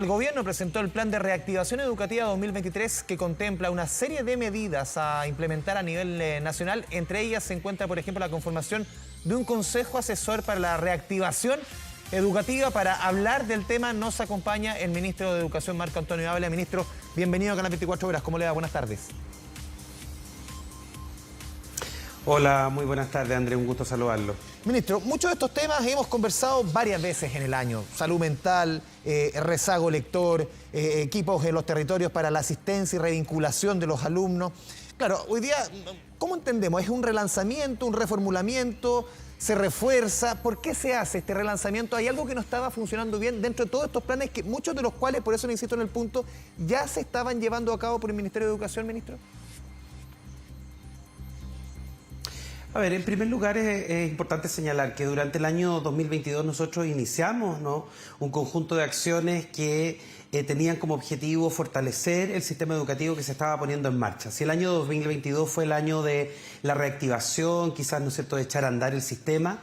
El gobierno presentó el Plan de Reactivación Educativa 2023 que contempla una serie de medidas a implementar a nivel nacional. Entre ellas se encuentra, por ejemplo, la conformación de un consejo asesor para la reactivación educativa. Para hablar del tema nos acompaña el ministro de Educación, Marco Antonio Ávila. Ministro, bienvenido a Canal 24 Horas. ¿Cómo le va? Buenas tardes. Hola, muy buenas tardes, Andrés, un gusto saludarlo. Ministro, muchos de estos temas hemos conversado varias veces en el año. Salud mental, rezago lector, equipos en los territorios para la asistencia y revinculación de los alumnos. Claro, hoy día, ¿cómo entendemos? ¿Es un relanzamiento, un reformulamiento? ¿Se refuerza? ¿Por qué se hace este relanzamiento? ¿Hay algo que no estaba funcionando bien dentro de todos estos planes, que muchos de los cuales, por eso le insisto en el punto, ya se estaban llevando a cabo por el Ministerio de Educación, ministro? A ver, en primer lugar es importante señalar que durante el año 2022 nosotros iniciamos, ¿no?, un conjunto de acciones que tenían como objetivo fortalecer el sistema educativo que se estaba poniendo en marcha. Si el año 2022 fue el año de la reactivación, quizás, ¿no es cierto?, de echar a andar el sistema,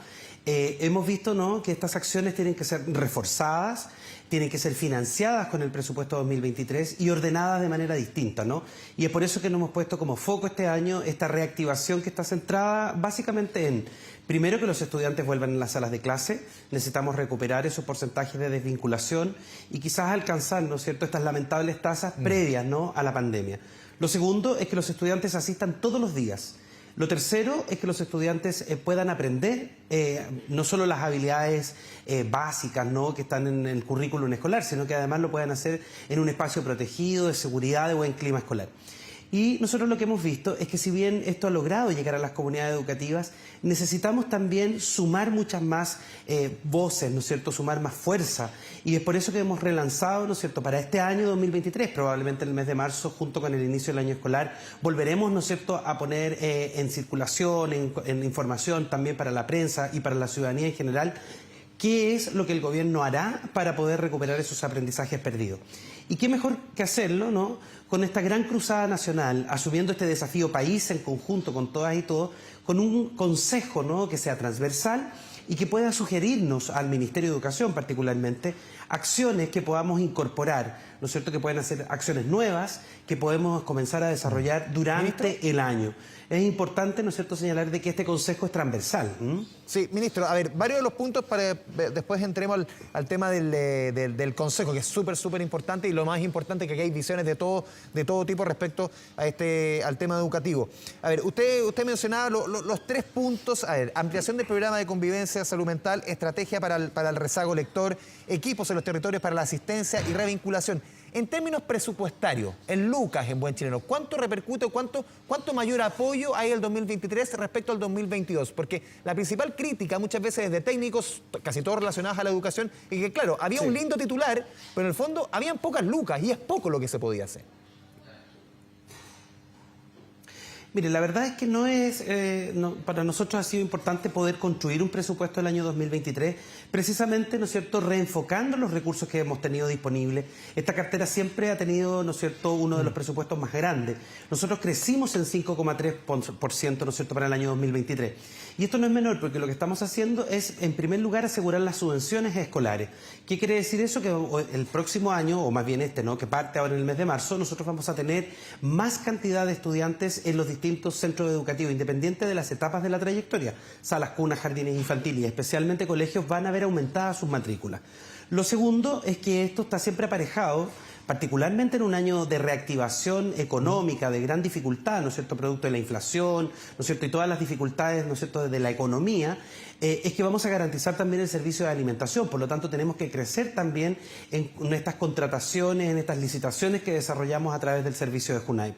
hemos visto, ¿no?, que estas acciones tienen que ser reforzadas, tienen que ser financiadas con el presupuesto 2023 y ordenadas de manera distinta, ¿no? Y es por eso que nos hemos puesto como foco este año esta reactivación que está centrada básicamente en, primero, que los estudiantes vuelvan a las salas de clase. Necesitamos recuperar esos porcentajes de desvinculación y quizás alcanzar, ¿no es cierto?, estas lamentables tasas previas, ¿no?, a la pandemia. Lo segundo es que los estudiantes asistan todos los días. Lo tercero es que los estudiantes puedan aprender no solo las habilidades básicas, ¿no?, que están en el currículum escolar, sino que además lo puedan hacer en un espacio protegido, de seguridad, de buen clima escolar. Y nosotros lo que hemos visto es que si bien esto ha logrado llegar a las comunidades educativas, necesitamos también sumar muchas más voces, ¿no es cierto?, sumar más fuerza. Y es por eso que hemos relanzado, ¿no es cierto?, para este año 2023, probablemente en el mes de marzo, junto con el inicio del año escolar, volveremos, ¿no es cierto?, a poner en circulación, en información también para la prensa y para la ciudadanía en general, qué es lo que el gobierno hará para poder recuperar esos aprendizajes perdidos. Y qué mejor que hacerlo, ¿no?, con esta gran cruzada nacional, asumiendo este desafío país en conjunto con todas y todos, con un consejo, ¿no?, que sea transversal y que pueda sugerirnos al Ministerio de Educación particularmente acciones que podamos incorporar, ¿no es cierto?, que pueden hacer acciones nuevas que podemos comenzar a desarrollar durante el año. Es importante, ¿no es cierto?, señalar de que este consejo es transversal. Sí, ministro, a ver, varios de los puntos para después entremos al tema del consejo, que es súper importante, y lo más importante es que aquí hay visiones de todo tipo respecto a al tema educativo. A ver, usted mencionaba los tres puntos. A ver, ampliación del programa de convivencia, salud mental, estrategia para el rezago lector, equipos en los territorios para la asistencia y revinculación. En términos presupuestarios, en lucas, en buen chileno, ¿cuánto repercute, cuánto mayor apoyo hay el 2023 respecto al 2022? Porque la principal crítica muchas veces es de técnicos, casi todos relacionados a la educación, y que claro, había un lindo titular, pero en el fondo habían pocas lucas y es poco lo que se podía hacer. Mire, la verdad es que para nosotros ha sido importante poder construir un presupuesto del año 2023, precisamente, ¿no es cierto?, reenfocando los recursos que hemos tenido disponibles. Esta cartera siempre ha tenido, ¿no es cierto?, uno de los presupuestos más grandes. Nosotros crecimos en 5,3%, ¿no es cierto?, para el año 2023. Y esto no es menor, porque lo que estamos haciendo es, en primer lugar, asegurar las subvenciones escolares. ¿Qué quiere decir eso? Que el próximo año, o más bien este, ¿no?, que parte ahora en el mes de marzo, nosotros vamos a tener más cantidad de estudiantes en los distintos centros educativos, independiente de las etapas de la trayectoria. Salas, cunas, jardines infantiles y especialmente colegios van a ver aumentadas sus matrículas. Lo segundo es que esto está siempre aparejado, particularmente en un año de reactivación económica, de gran dificultad, ¿no es cierto?, producto de la inflación, ¿no es cierto?, y todas las dificultades, ¿no es cierto?, de la economía, es que vamos a garantizar también el servicio de alimentación. Por lo tanto, tenemos que crecer también en estas contrataciones, en estas licitaciones que desarrollamos a través del servicio de JUNAEP.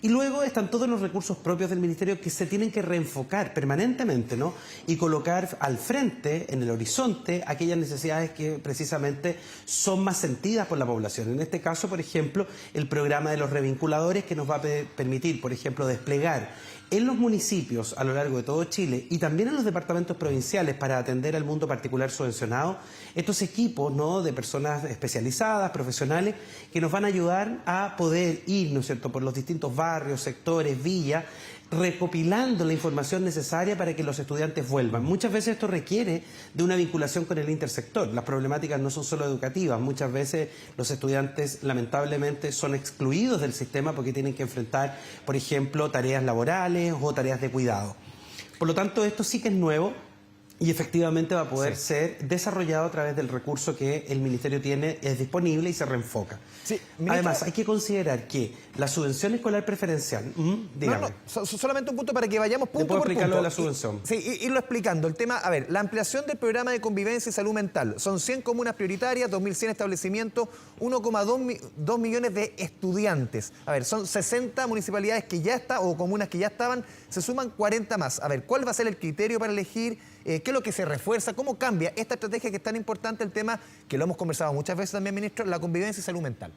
Y luego están todos los recursos propios del Ministerio que se tienen que reenfocar permanentemente, ¿no?, y colocar al frente, en el horizonte, aquellas necesidades que precisamente son más sentidas por la población. En este caso, por ejemplo, el programa de los revinculadores, que nos va a permitir, por ejemplo, desplegar en los municipios a lo largo de todo Chile y también en los departamentos provinciales para atender al mundo particular subvencionado, estos equipos, ¿no?, de personas especializadas, profesionales, que nos van a ayudar a poder ir, ¿no es cierto?, por los distintos barrios, sectores, villas, recopilando la información necesaria para que los estudiantes vuelvan. Muchas veces esto requiere de una vinculación con el intersector. Las problemáticas no son solo educativas, muchas veces los estudiantes lamentablemente son excluidos del sistema porque tienen que enfrentar, por ejemplo, tareas laborales o tareas de cuidado. Por lo tanto, esto sí que es nuevo y efectivamente va a poder ser desarrollado a través del recurso que el Ministerio tiene, es disponible y se reenfoca. Sí, ministro, además, hay que considerar que la subvención escolar preferencial... dígame. Solamente un punto para que vayamos punto ¿Le puedo por explicar punto. lo de la subvención? Sí, irlo explicando. El tema, a ver, la ampliación del programa de convivencia y salud mental. Son 100 comunas prioritarias, 2.100 establecimientos, 1,2 millones de estudiantes. A ver, son 60 municipalidades que ya están, o comunas que ya estaban, se suman 40 más. A ver, ¿cuál va a ser el criterio para elegir? ¿Qué es lo que se refuerza? ¿Cómo cambia esta estrategia que es tan importante, el tema que lo hemos conversado muchas veces también, ministro, la convivencia y salud mental?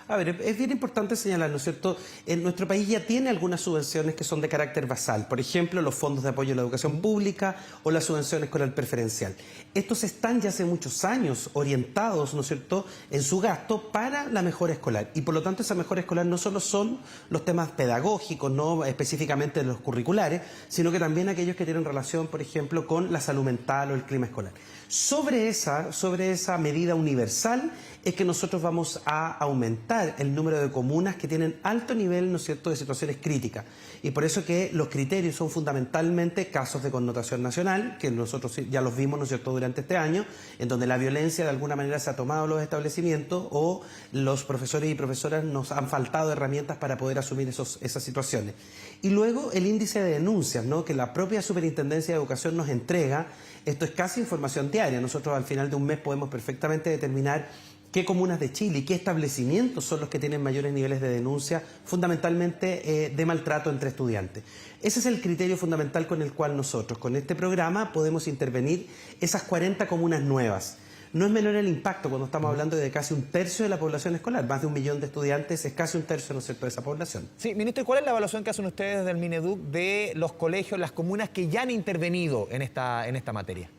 A ver, es bien importante señalar, ¿no es cierto? En nuestro país ya tiene algunas subvenciones que son de carácter basal. Por ejemplo, los fondos de apoyo a la educación pública o la subvención escolar preferencial. Estos están ya hace muchos años orientados, ¿no es cierto?, en su gasto para la mejora escolar. Y por lo tanto, esa mejora escolar no solo son los temas pedagógicos, no específicamente los curriculares, sino que también aquellos que tienen relación, por ejemplo, con la salud mental o el clima escolar. Sobre esa medida universal es que nosotros vamos a aumentar el número de comunas que tienen alto nivel, ¿no es cierto?, de situaciones críticas. Y por eso que los criterios son fundamentalmente casos de connotación nacional, que nosotros ya los vimos, ¿no es cierto?, durante este año, en donde la violencia de alguna manera se ha tomado los establecimientos o los profesores y profesoras nos han faltado herramientas para poder asumir esas situaciones. Y luego el índice de denuncias, ¿no?, que la propia Superintendencia de Educación nos entrega. Esto es casi información diaria. Nosotros al final de un mes podemos perfectamente determinar qué comunas de Chile y qué establecimientos son los que tienen mayores niveles de denuncia, fundamentalmente de maltrato entre estudiantes. Ese es el criterio fundamental con el cual nosotros, con este programa, podemos intervenir esas 40 comunas nuevas. No es menor el impacto cuando estamos hablando de casi 1/3 de la población escolar. Más de 1 millón de estudiantes es casi 1/3, ¿no es cierto?, de esa población. Sí, ministro, ¿y cuál es la evaluación que hacen ustedes del Mineduc de los colegios, las comunas que ya han intervenido en esta materia?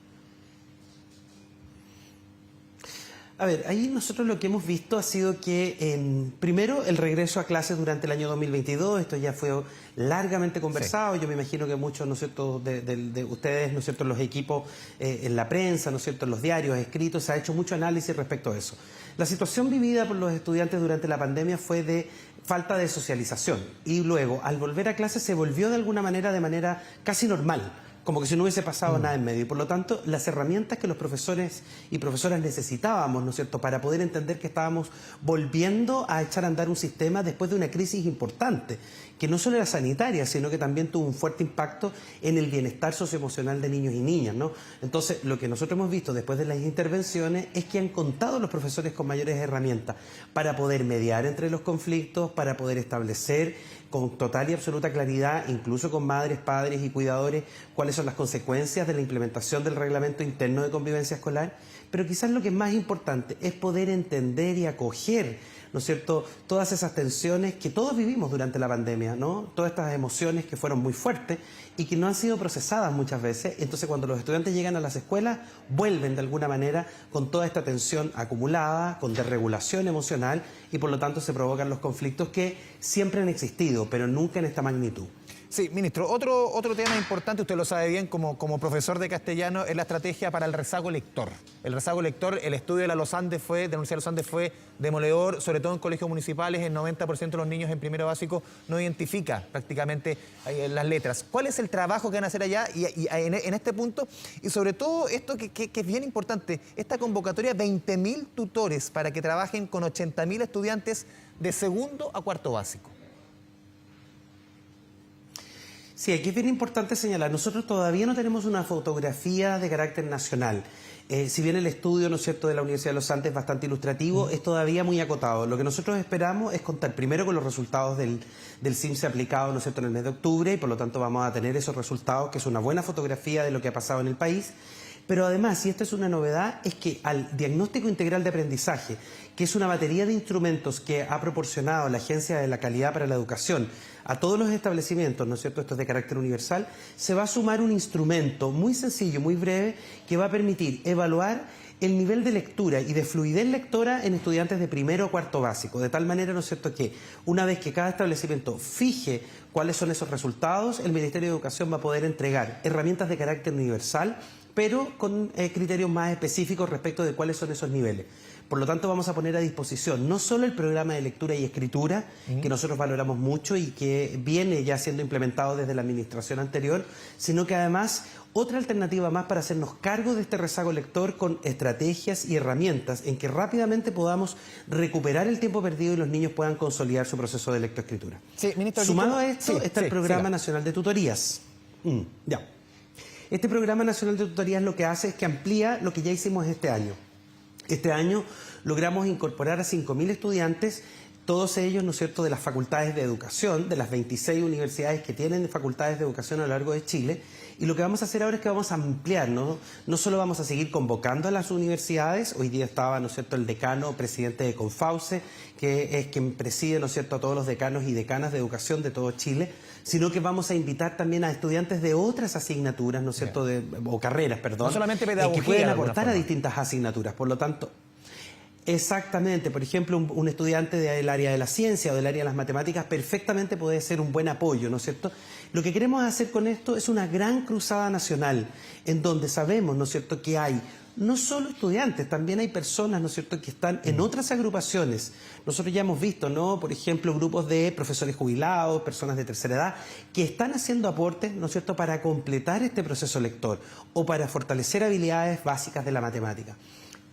A ver, ahí nosotros lo que hemos visto ha sido que, primero, el regreso a clases durante el año 2022, esto ya fue largamente conversado, sí. Yo me imagino que muchos, ¿no es cierto?, de ustedes, ¿no es cierto?, los equipos en la prensa, ¿no es cierto?, en los diarios escritos, se ha hecho mucho análisis respecto a eso. La situación vivida por los estudiantes durante la pandemia fue de falta de socialización y luego, al volver a clases, se volvió de alguna manera, de manera casi normal, como que si no hubiese pasado nada en medio. Y por lo tanto, las herramientas que los profesores y profesoras necesitábamos, ¿no es cierto?, para poder entender que estábamos volviendo a echar a andar un sistema después de una crisis importante, que no solo era sanitaria, sino que también tuvo un fuerte impacto en el bienestar socioemocional de niños y niñas, ¿no? Entonces, lo que nosotros hemos visto después de las intervenciones es que han contado los profesores con mayores herramientas para poder mediar entre los conflictos, para poder establecer con total y absoluta claridad, incluso con madres, padres y cuidadores, cuáles son las consecuencias de la implementación del reglamento interno de convivencia escolar. Pero quizás lo que es más importante es poder entender y acoger, ¿no es cierto?, todas esas tensiones que todos vivimos durante la pandemia, ¿no? Todas estas emociones que fueron muy fuertes y que no han sido procesadas muchas veces. Entonces, cuando los estudiantes llegan a las escuelas, vuelven de alguna manera con toda esta tensión acumulada, con desregulación emocional y por lo tanto se provocan los conflictos que siempre han existido, pero nunca en esta magnitud. Sí, ministro, otro tema importante, usted lo sabe bien como profesor de castellano, es la estrategia para el rezago lector. El rezago lector, el estudio de la Los Andes de la Universidad de Los Andes fue demoledor, sobre todo en colegios municipales, el 90% de los niños en primero básico no identifica prácticamente las letras. ¿Cuál es el trabajo que van a hacer allá y en este punto? Y sobre todo esto que es bien importante, esta convocatoria, 20.000 tutores para que trabajen con 80.000 estudiantes de segundo a cuarto básico. Sí, aquí es bien importante señalar, nosotros todavía no tenemos una fotografía de carácter nacional. Si bien el estudio, ¿no es cierto?, de la Universidad de Los Andes es bastante ilustrativo, es todavía muy acotado. Lo que nosotros esperamos es contar primero con los resultados del CIMSE aplicado, ¿no es cierto?, en el mes de octubre, y por lo tanto vamos a tener esos resultados, que es una buena fotografía de lo que ha pasado en el país. Pero además, y esta es una novedad, es que al diagnóstico integral de aprendizaje, que es una batería de instrumentos que ha proporcionado la Agencia de la Calidad para la Educación a todos los establecimientos, ¿no es cierto?, esto es de carácter universal, se va a sumar un instrumento muy sencillo, muy breve, que va a permitir evaluar el nivel de lectura y de fluidez lectora en estudiantes de primero o cuarto básico, de tal manera, ¿no es cierto?, que una vez que cada establecimiento fije cuáles son esos resultados, el Ministerio de Educación va a poder entregar herramientas de carácter universal, pero con criterios más específicos respecto de cuáles son esos niveles. Por lo tanto, vamos a poner a disposición no solo el programa de lectura y escritura, que nosotros valoramos mucho y que viene ya siendo implementado desde la administración anterior, sino que además otra alternativa más para hacernos cargo de este rezago lector con estrategias y herramientas en que rápidamente podamos recuperar el tiempo perdido y los niños puedan consolidar su proceso de lectoescritura. Sí, ministro, sumado a esto está el Programa Nacional de Tutorías. Ya. Este Programa Nacional de Tutorías lo que hace es que amplía lo que ya hicimos este año. Este año logramos incorporar a 5.000 estudiantes, todos ellos, ¿no es cierto?, de las facultades de educación, de las 26 universidades que tienen facultades de educación a lo largo de Chile. Y lo que vamos a hacer ahora es que vamos a ampliar, ¿no? No solo vamos a seguir convocando a las universidades, hoy día estaba, ¿no es cierto?, el decano, presidente de Confauce, que es quien preside, ¿no es cierto?, a todos los decanos y decanas de educación de todo Chile, sino que vamos a invitar también a estudiantes de otras asignaturas, ¿no es cierto?, o carreras, perdón, no solamente pedagogía, que pueden aportar a distintas asignaturas. Por lo tanto, exactamente, por ejemplo, un estudiante del área de la ciencia o del área de las matemáticas perfectamente puede ser un buen apoyo, ¿no es cierto? Lo que queremos hacer con esto es una gran cruzada nacional, en donde sabemos, ¿no es cierto?, que hay no solo estudiantes, también hay personas, ¿no es cierto?, que están en otras agrupaciones. Nosotros ya hemos visto, ¿no?, por ejemplo, grupos de profesores jubilados, personas de tercera edad, que están haciendo aportes, ¿no es cierto?, para completar este proceso lector o para fortalecer habilidades básicas de la matemática.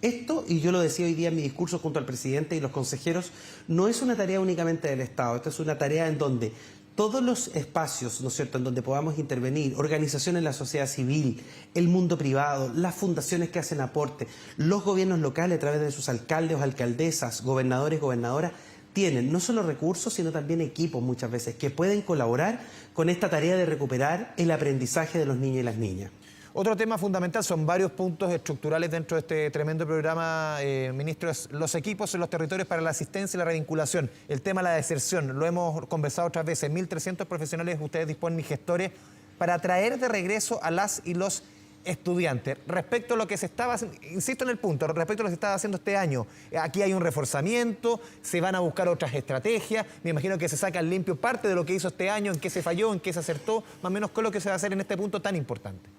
Esto, y yo lo decía hoy día en mi discurso junto al presidente y los consejeros, no es una tarea únicamente del Estado, esto es una tarea en donde todos los espacios, ¿no es cierto?, en donde podamos intervenir, organizaciones de la sociedad civil, el mundo privado, las fundaciones que hacen aporte, los gobiernos locales a través de sus alcaldes o alcaldesas, gobernadores, gobernadoras, tienen no solo recursos, sino también equipos muchas veces que pueden colaborar con esta tarea de recuperar el aprendizaje de los niños y las niñas. Otro tema fundamental, son varios puntos estructurales dentro de este tremendo programa, ministro, es los equipos en los territorios para la asistencia y la revinculación. El tema de la deserción, lo hemos conversado otras veces, 1.300 profesionales ustedes disponen y gestores para traer de regreso a las y los estudiantes. Respecto a lo que se estaba, insisto en el punto, respecto a lo que se estaba haciendo este año, aquí hay un reforzamiento, se van a buscar otras estrategias, me imagino que se saca limpio parte de lo que hizo este año, en qué se falló, en qué se acertó, más o menos con lo que se va a hacer en este punto tan importante.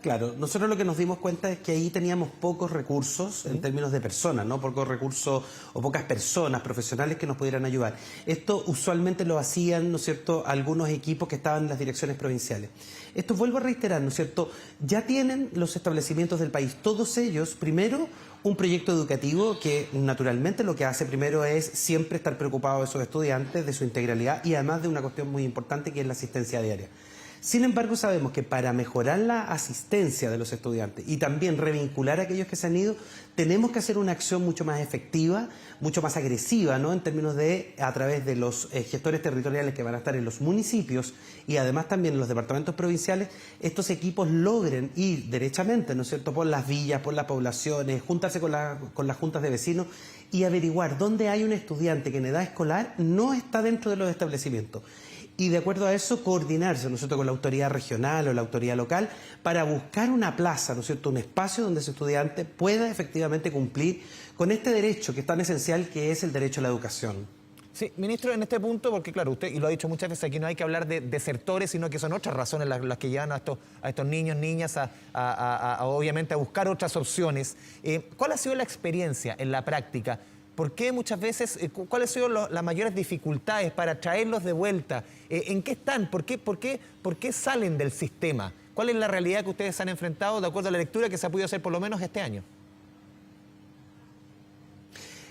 Claro, nosotros lo que nos dimos cuenta es que ahí teníamos pocos recursos en términos de personas, ¿no? Pocos recursos o pocas personas profesionales que nos pudieran ayudar. Esto usualmente lo hacían, ¿no es cierto?, algunos equipos que estaban en las direcciones provinciales. Esto, vuelvo a reiterar, ¿no es cierto?, ya tienen los establecimientos del país, todos ellos, primero, un proyecto educativo que naturalmente lo que hace primero es siempre estar preocupado de sus estudiantes, de su integralidad y además de una cuestión muy importante que es la asistencia diaria. Sin embargo, sabemos que para mejorar la asistencia de los estudiantes y también revincular a aquellos que se han ido, tenemos que hacer una acción mucho más efectiva, mucho más agresiva, ¿no?, en términos de, a través de los gestores territoriales que van a estar en los municipios y además también en los departamentos provinciales, estos equipos logren ir derechamente, ¿no es cierto?, por las villas, por las poblaciones, juntarse con las juntas de vecinos y averiguar dónde hay un estudiante que en edad escolar no está dentro de los establecimientos. Y de acuerdo a eso, coordinarse, ¿no es cierto?, con la autoridad regional o la autoridad local para buscar una plaza, ¿no es cierto?, un espacio donde ese estudiante pueda efectivamente cumplir con este derecho que es tan esencial, que es el derecho a la educación. Sí, ministro, en este punto, porque claro, usted, y lo ha dicho muchas veces, aquí no hay que hablar de desertores, sino que son otras razones las que llevan a estos niños, niñas, obviamente a buscar otras opciones. ¿Cuál ha sido la experiencia en la práctica? ¿Por qué muchas veces, cuáles han sido las mayores dificultades para traerlos de vuelta? ¿En qué están? ¿Por qué salen del sistema? ¿Cuál es la realidad que ustedes han enfrentado de acuerdo a la lectura que se ha podido hacer por lo menos este año?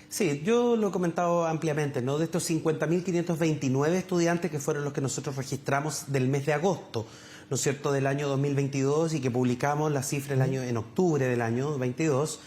Sí, yo lo he comentado ampliamente, ¿no? De estos 50.529 estudiantes que fueron los que nosotros registramos del mes de agosto, ¿no es cierto?, del año 2022 y que publicamos la cifra en octubre del año 22,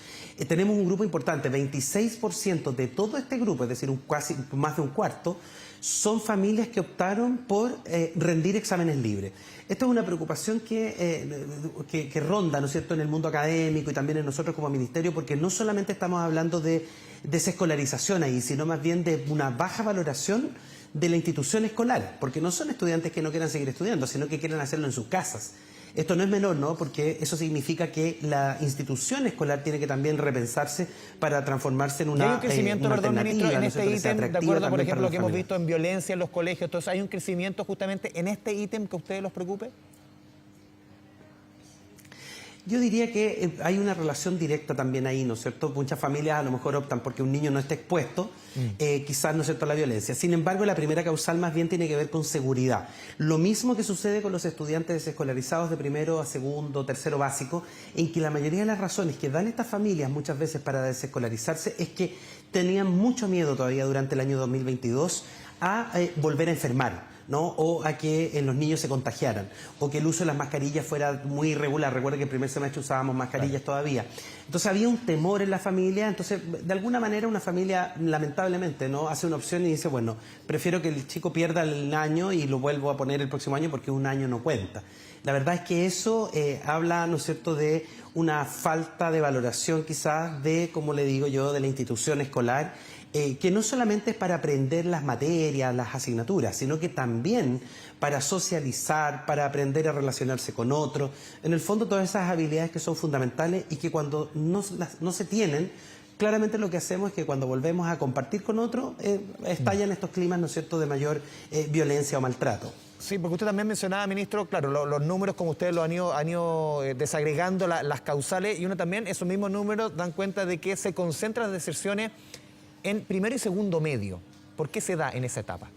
tenemos un grupo importante, 26% de todo este grupo, es decir, casi más de un cuarto, son familias que optaron por rendir exámenes libres. Esto es una preocupación que ronda, ¿no es cierto?, en el mundo académico y también en nosotros como ministerio, porque no solamente estamos hablando de desescolarización ahí, sino más bien de una baja valoración de la institución escolar, porque no son estudiantes que no quieran seguir estudiando, sino que quieren hacerlo en sus casas. Esto no es menor, ¿no? Porque eso significa que la institución escolar tiene que también repensarse para transformarse en ¿Y hay una, un crecimiento, una perdón, ministro, en alternativa, ¿no es este cierto? Que sea ítem, de atractiva acuerdo, por también para ejemplo, lo las que hemos familias. visto en violencia en los colegios? Entonces, ¿hay un crecimiento justamente en este ítem que a ustedes los preocupe? Yo diría que hay una relación directa también ahí, ¿no es cierto? Muchas familias a lo mejor optan porque un niño no esté expuesto, quizás, ¿no es cierto?, a la violencia. Sin embargo, la primera causal más bien tiene que ver con seguridad. Lo mismo que sucede con los estudiantes desescolarizados de primero a segundo, tercero básico, en que la mayoría de las razones que dan estas familias muchas veces para desescolarizarse es que tenían mucho miedo todavía durante el año 2022 a volver a enfermar, ¿no? O a que los niños se contagiaran, o que el uso de las mascarillas fuera muy irregular. Recuerden que el primer semestre usábamos mascarillas todavía. Entonces había un temor en la familia. Entonces, de alguna manera, una familia, lamentablemente, ¿no?, hace una opción y dice, bueno, prefiero que el chico pierda el año y lo vuelvo a poner el próximo año porque un año no cuenta. La verdad es que eso habla, ¿no es cierto?, de una falta de valoración quizás de, como le digo yo, de la institución escolar, que no solamente es para aprender las materias, las asignaturas, sino que también para socializar, para aprender a relacionarse con otros. En el fondo, todas esas habilidades que son fundamentales y que cuando no se tienen, claramente lo que hacemos es que cuando volvemos a compartir con otros, estallan estos climas, ¿no es cierto?, de mayor violencia o maltrato. Sí, porque usted también mencionaba, ministro, claro, los números, como ustedes lo han ido desagregando las causales, y uno también, esos mismos números dan cuenta de que se concentran las deserciones en primero y segundo medio. ¿Por qué se da en esa etapa?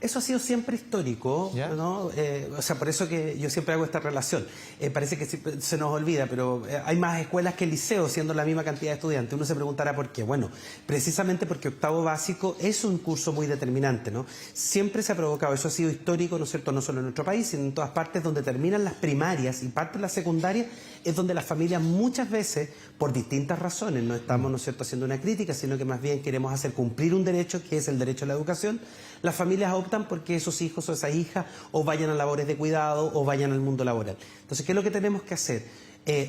Eso ha sido siempre histórico, ¿no? O sea, por eso que yo siempre hago esta relación. Parece que se nos olvida, pero hay más escuelas que liceos, siendo la misma cantidad de estudiantes. Uno se preguntará por qué. Bueno, precisamente porque octavo básico es un curso muy determinante, ¿no? Siempre se ha provocado, eso ha sido histórico, ¿no es cierto?, no solo en nuestro país, sino en todas partes donde terminan las primarias y parte de la secundaria, es donde las familias muchas veces, por distintas razones, no estamos, ¿no es cierto?, haciendo una crítica, sino que más bien queremos hacer cumplir un derecho, que es el derecho a la educación. Las familias optan porque esos hijos o esas hijas o vayan a labores de cuidado o vayan al mundo laboral. Entonces, ¿qué es lo que tenemos que hacer?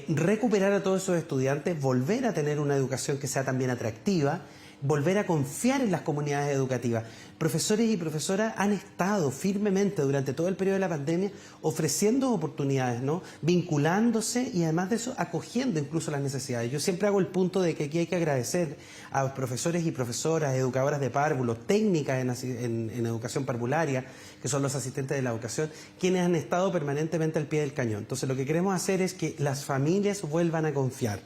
Recuperar a todos esos estudiantes, volver a tener una educación que sea también atractiva, volver a confiar en las comunidades educativas. Profesores y profesoras han estado firmemente durante todo el periodo de la pandemia ofreciendo oportunidades, ¿no?, vinculándose y además de eso acogiendo incluso las necesidades. Yo siempre hago el punto de que aquí hay que agradecer a los profesores y profesoras, educadoras de párvulos, técnicas en educación parvularia, que son los asistentes de la educación, quienes han estado permanentemente al pie del cañón. Entonces, lo que queremos hacer es que las familias vuelvan a confiar.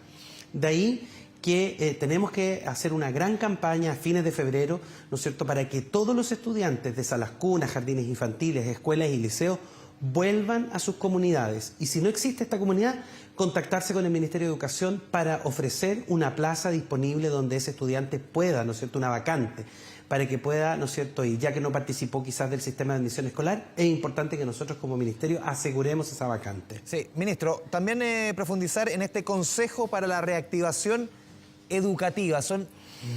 De ahí que tenemos que hacer una gran campaña a fines de febrero, ¿no es cierto?, para que todos los estudiantes de salas cunas, jardines infantiles, escuelas y liceos vuelvan a sus comunidades. Y si no existe esta comunidad, contactarse con el Ministerio de Educación para ofrecer una plaza disponible donde ese estudiante pueda, ¿no es cierto?, una vacante, para que pueda, ¿no es cierto?, y ya que no participó quizás del sistema de admisión escolar, es importante que nosotros como ministerio aseguremos esa vacante. Sí, ministro, también profundizar en este Consejo para la Reactivación Educativa. Son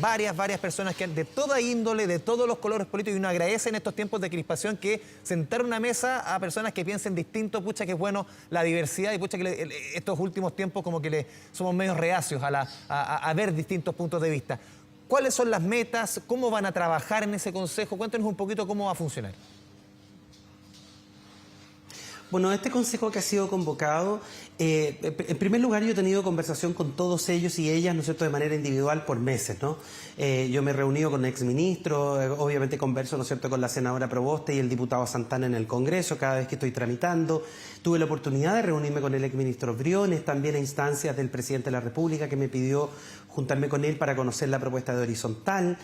varias personas que de toda índole, de todos los colores políticos, y uno agradece en estos tiempos de crispación que sentar una mesa a personas que piensen distinto. Pucha que es bueno la diversidad, y pucha que estos últimos tiempos como que somos medio reacios a ver distintos puntos de vista. ¿Cuáles son las metas? ¿Cómo van a trabajar en ese consejo? Cuéntenos un poquito cómo va a funcionar. Bueno, este consejo que ha sido convocado, en primer lugar yo he tenido conversación con todos ellos y ellas, ¿no es cierto?, de manera individual por meses, ¿no? Yo me he reunido con exministros, obviamente converso, ¿no es cierto?, con la senadora Proboste y el diputado Santana en el Congreso cada vez que estoy tramitando. Tuve la oportunidad de reunirme con el exministro Briones, también a instancias del presidente de la República, que me pidió juntarme con él para conocer la propuesta de Horizontal.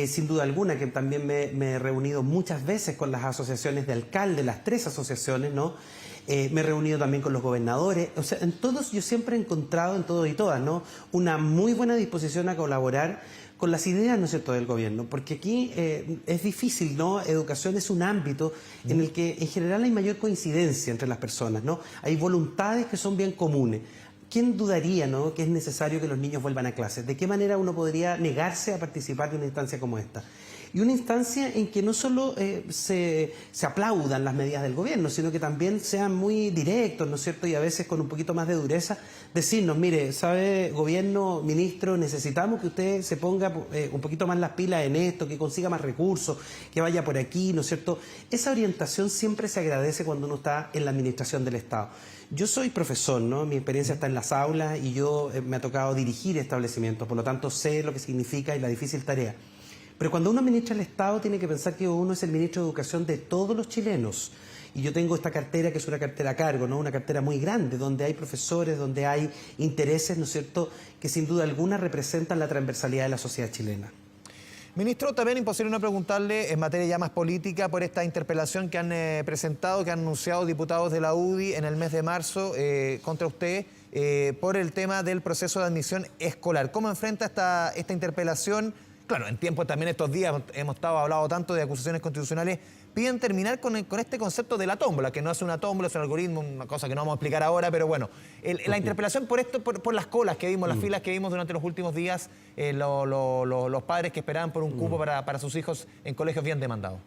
Sin duda alguna que también me he reunido muchas veces con las asociaciones de alcaldes, las 3 asociaciones, ¿no? Me he reunido también con los gobernadores. O sea, en todos yo siempre he encontrado, en todos y todas, ¿no?, una muy buena disposición a colaborar con las ideas, ¿no es cierto?, del gobierno, porque aquí es difícil, ¿no? Educación es un ámbito en el que en general hay mayor coincidencia entre las personas, ¿no? Hay voluntades que son bien comunes. ¿Quién dudaría, ¿no?, que es necesario que los niños vuelvan a clases? ¿De qué manera uno podría negarse a participar de una instancia como esta? y una instancia en que no solo se aplaudan las medidas del gobierno, sino que también sean muy directos, ¿no es cierto? Y a veces con un poquito más de dureza, decirnos, mire, sabe, gobierno, ministro, necesitamos que usted se ponga un poquito más las pilas en esto, que consiga más recursos, que vaya por aquí, ¿no es cierto? Esa orientación siempre se agradece cuando uno está en la administración del Estado. Yo soy profesor, ¿no? Mi experiencia está en las aulas y yo me ha tocado dirigir establecimientos, por lo tanto sé lo que significa y la difícil tarea. Pero cuando uno administra el Estado tiene que pensar que uno es el ministro de Educación de todos los chilenos. Y yo tengo esta cartera que es una cartera a cargo, ¿no? Una cartera muy grande, donde hay profesores, donde hay intereses, ¿no es cierto?, que sin duda alguna representan la transversalidad de la sociedad chilena. Ministro, también imposible no preguntarle en materia ya más política por esta interpelación que han presentado, que han anunciado diputados de la UDI en el mes de marzo contra usted por el tema del proceso de admisión escolar. ¿Cómo enfrenta esta interpelación? Claro, en tiempo también estos días hemos hablado tanto de acusaciones constitucionales. Piden terminar con este concepto de la tómbola, que no es una tómbola, es un algoritmo, una cosa que no vamos a explicar ahora, pero bueno, la interpelación por esto, por las colas que vimos, las filas que vimos durante los últimos días, los padres que esperaban por un cupo para sus hijos en colegios bien demandados.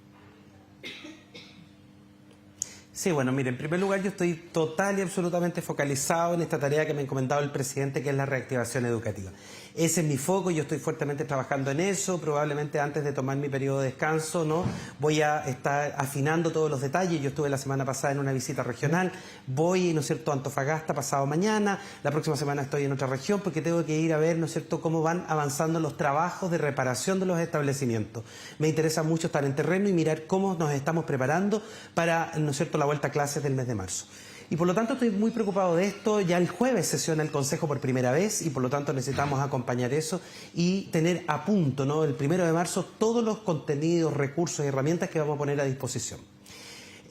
Sí, bueno, mire, en primer lugar yo estoy total y absolutamente focalizado en esta tarea que me ha encomendado el presidente, que es la reactivación educativa. Ese es mi foco, yo estoy fuertemente trabajando en eso, probablemente antes de tomar mi periodo de descanso, ¿no? Voy a estar afinando todos los detalles. Yo estuve la semana pasada en una visita regional, voy, ¿no es cierto?, a Antofagasta pasado mañana, la próxima semana estoy en otra región porque tengo que ir a ver, ¿no es cierto?, cómo van avanzando los trabajos de reparación de los establecimientos. Me interesa mucho estar en terreno y mirar cómo nos estamos preparando para, ¿no es cierto?, la vuelta a clases del mes de marzo. Y por lo tanto estoy muy preocupado de esto. Ya el jueves sesiona el Consejo por primera vez y por lo tanto necesitamos acompañar eso y tener a punto, ¿no?, el 1 de marzo todos los contenidos, recursos y herramientas que vamos a poner a disposición.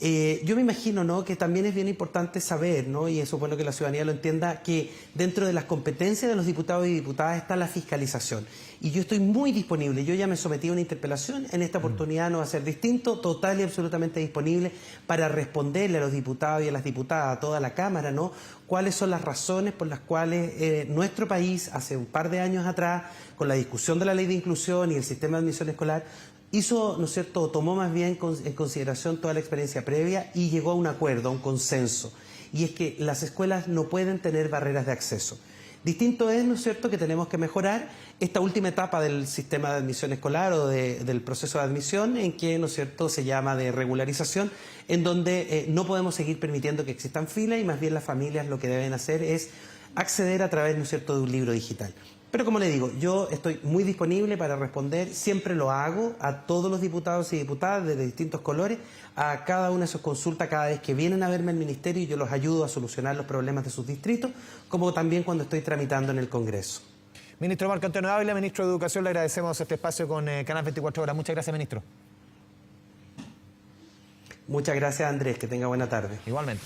Yo me imagino, ¿no?, que también es bien importante saber, ¿no?, y eso es bueno que la ciudadanía lo entienda, que dentro de las competencias de los diputados y diputadas está la fiscalización. Y yo estoy muy disponible. Yo ya me sometí a una interpelación. En esta oportunidad no va a ser distinto, total y absolutamente disponible para responderle a los diputados y a las diputadas, a toda la Cámara, ¿no?, cuáles son las razones por las cuales nuestro país, hace un par de años atrás, con la discusión de la ley de inclusión y el sistema de admisión escolar, hizo, ¿no es cierto?, tomó más bien en consideración toda la experiencia previa y llegó a un acuerdo, a un consenso. Y es que las escuelas no pueden tener barreras de acceso. Distinto es, ¿no es cierto?, que tenemos que mejorar esta última etapa del sistema de admisión escolar o del proceso de admisión, en que, ¿no es cierto?, se llama de regularización, en donde no podemos seguir permitiendo que existan filas y más bien las familias lo que deben hacer es acceder a través, ¿no es cierto?, de un libro digital. Pero como le digo, yo estoy muy disponible para responder, siempre lo hago a todos los diputados y diputadas de distintos colores, a cada una de sus consultas cada vez que vienen a verme al ministerio y yo los ayudo a solucionar los problemas de sus distritos, como también cuando estoy tramitando en el Congreso. Ministro Marco Antonio Ávila, ministro de Educación, le agradecemos este espacio con Canal 24 Horas. Muchas gracias, ministro. Muchas gracias, Andrés. Que tenga buena tarde. Igualmente.